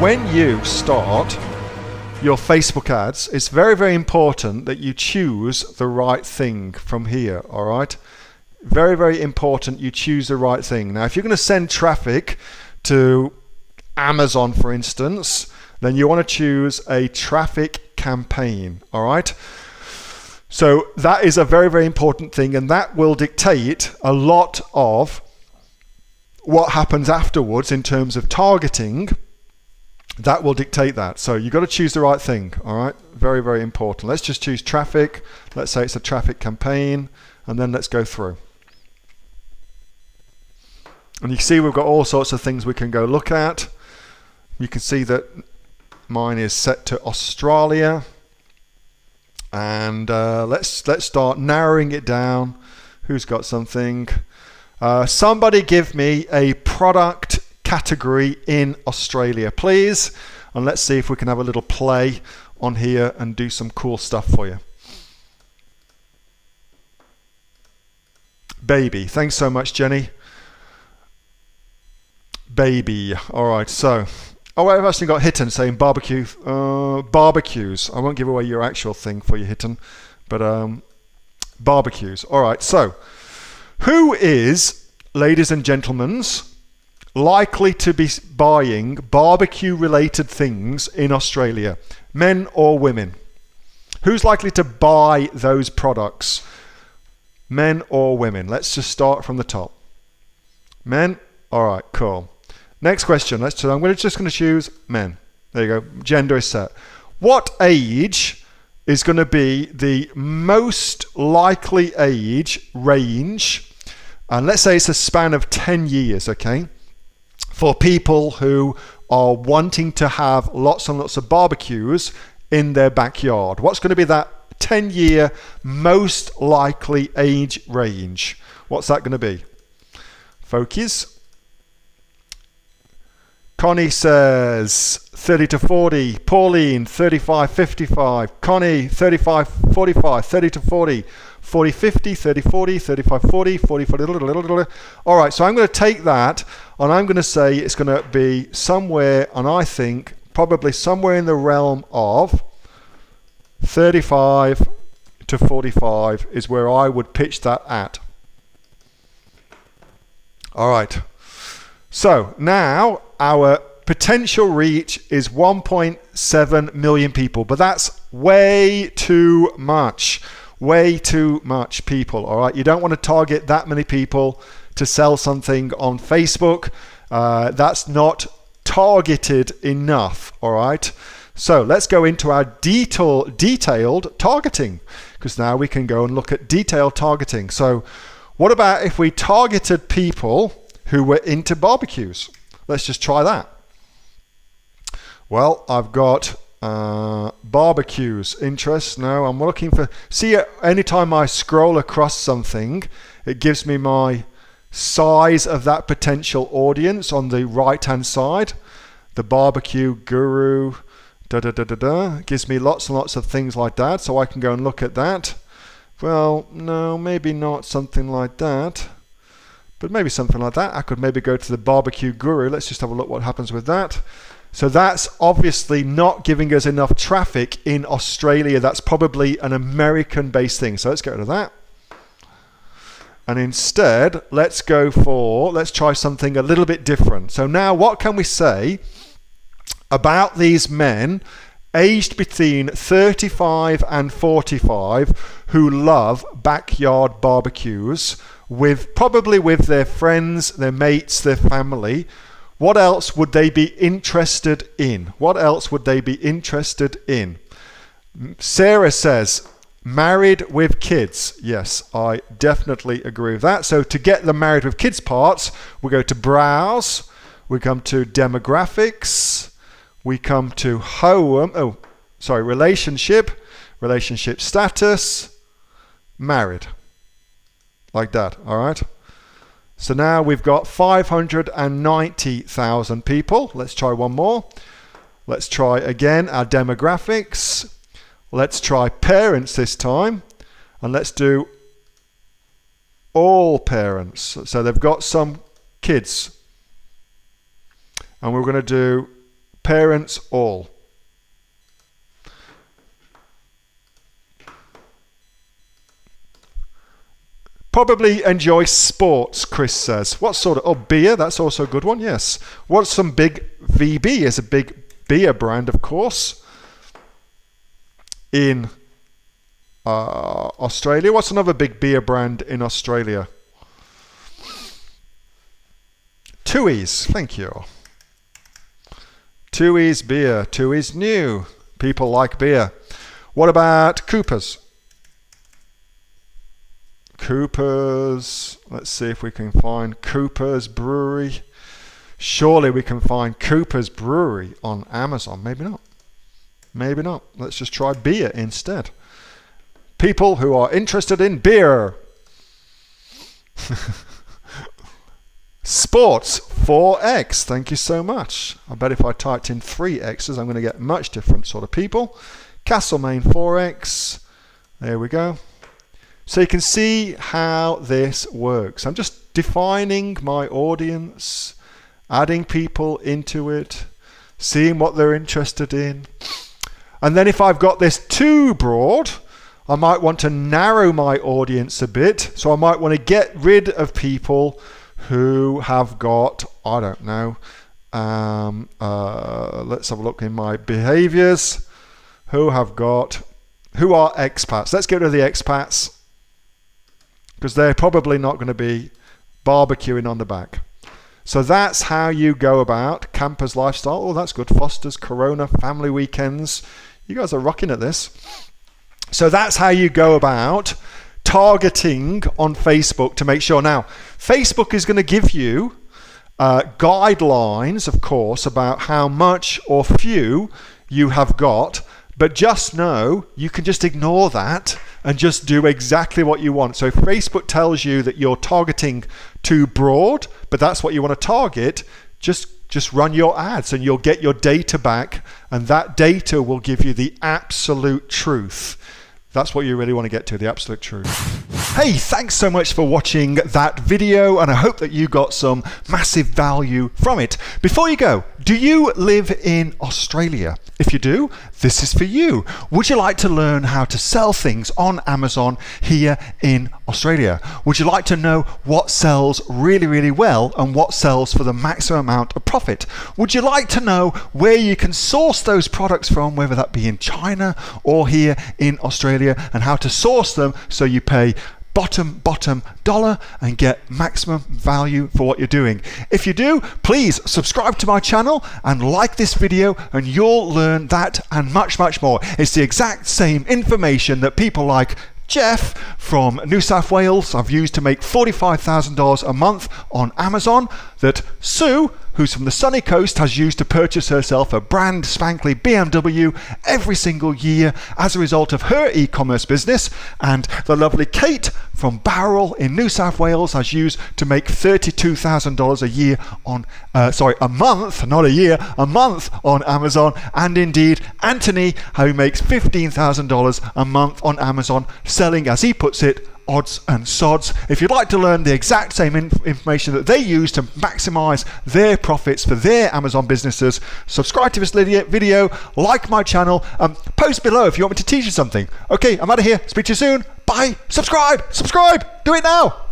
when you start your Facebook ads, it's very, very important that you choose the right thing from here, all right? Very, very important you choose the right thing. Now, if you're going to send traffic to Amazon, for instance, then you want to choose a traffic campaign, all right? So that is a very, very important thing, and that will dictate a lot of what happens afterwards in terms of targeting. That will dictate that. So you've got to choose the right thing, all right? Very, very important. Let's just choose traffic. Let's say it's a traffic campaign, and then let's go through. And you see we've got all sorts of things we can go look at. You can see that mine is set to Australia. And let's start narrowing it down. Who's got something? Somebody give me a product category in Australia, please. And let's see if we can have a little play on here and do some cool stuff for you. Baby. Thanks so much, Jenny. Baby. All right, so I've actually got Hitton saying barbecue, barbecues. I won't give away your actual thing for you, Hitton, but barbecues. All right, so who is, ladies and gentlemen, likely to be buying barbecue-related things in Australia? Men or women? Who's likely to buy those products? Men or women? Let's just start from the top. Men? All right, cool. Next question. I'm just going to choose men. There you go. Gender is set. What age is going to be the most likely age range? And let's say it's a span of 10 years, okay? For people who are wanting to have lots and lots of barbecues in their backyard. What's going to be that 10-year most likely age range? What's that going to be? Focus. Connie says 30 to 40. Pauline, 35, 55. Connie, 35, 45. 30 to 40. 40, 50, 30, 40, 35, 40, 40, 40. All right, so I'm going to take that and I'm going to say it's going to be somewhere, and I think probably somewhere in the realm of 35 to 45 is where I would pitch that at. All right. So now our potential reach is 1.7 million people, but that's way too much. Way too much people, all right? You don't want to target that many people to sell something on Facebook. That's not targeted enough, all right? So let's go into our detailed targeting, because now we can go and look at detailed targeting. So what about if we targeted people who were into barbecues? Let's just try that. Well, I've got barbecues, interest. No, I'm looking for, see, anytime I scroll across something, it gives me my size of that potential audience on the right hand side. The barbecue guru, gives me lots and lots of things like that, so I can go and look at that. Well, no, maybe not something like that, but maybe something like that. I could maybe go to the barbecue guru. Let's just have a look what happens with that. So that's obviously not giving us enough traffic in Australia. That's probably an American-based thing. So let's go to that. And instead, let's try something a little bit different. So now what can we say about these men aged between 35 and 45 who love backyard barbecues probably with their friends, their mates, their family? What else would they be interested in? What else would they be interested in? Sarah says, married with kids. Yes, I definitely agree with that. So to get the married with kids parts, we go to browse, we come to demographics, we come to home, relationship status, married. Like that, all right? So now we've got 590,000 people. Let's try one more. Let's try again our demographics. Let's try parents this time. And let's do all parents. So they've got some kids. And we're going to do parents, all. Probably enjoy sports, Chris says. What sort of... Oh, beer, that's also a good one, yes. What's some big... VB is a big beer brand, of course, in Australia. What's another big beer brand in Australia? Tooheys, thank you. Tooheys beer. Tooheys new. People like beer. What about Cooper's? Cooper's, let's see if we can find Cooper's Brewery. Surely we can find Cooper's Brewery on Amazon. Maybe not. Maybe not. Let's just try beer instead. People who are interested in beer. Sports 4X. Thank you so much. I bet if I typed in 3X's, I'm going to get much different sort of people. Castlemaine 4X. There we go. So you can see how this works. I'm just defining my audience, adding people into it, seeing what they're interested in. And then if I've got this too broad, I might want to narrow my audience a bit. So I might want to get rid of people who have got, I don't know, let's have a look in my behaviors, who are expats. Let's get rid of the expats, because they're probably not going to be barbecuing on the back. So that's how you go about campers lifestyle. Oh, that's good. Foster's, Corona, family weekends. You guys are rocking at this. So that's how you go about targeting on Facebook to make sure. Now, Facebook is going to give you guidelines, of course, about how much or few you have got. But just know you can just ignore that and just do exactly what you want. So if Facebook tells you that you're targeting too broad, but that's what you want to target, just run your ads and you'll get your data back, and that data will give you the absolute truth. That's what you really want to get to, the absolute truth. Hey, thanks so much for watching that video, and I hope that you got some massive value from it. Before you go, do you live in Australia? If you do, this is for you. Would you like to learn how to sell things on Amazon here in Australia? Would you like to know what sells really, really well and what sells for the maximum amount of profit? Would you like to know where you can source those products from, whether that be in China or here in Australia, and how to source them so you pay bottom dollar and get maximum value for what you're doing? If you do, please subscribe to my channel and like this video, and you'll learn that and much more. It's the exact same information that people like Jeff from New South Wales I've used to make $45,000 a month on Amazon, that Sue, who's from the sunny coast, has used to purchase herself a brand spankly BMW every single year as a result of her e-commerce business, and the lovely Kate from Bowral in New South Wales has used to make $32,000 a year on, a month, not a year, a month on Amazon, and indeed Anthony, who makes $15,000 a month on Amazon, selling, as he puts it, odds and sods. If you'd like to learn the exact same information that they use to maximize their profits for their Amazon businesses, subscribe to this video, like my channel, post below if you want me to teach you something. Okay, I'm out of here. Speak to you soon. Bye. Subscribe. Do it now.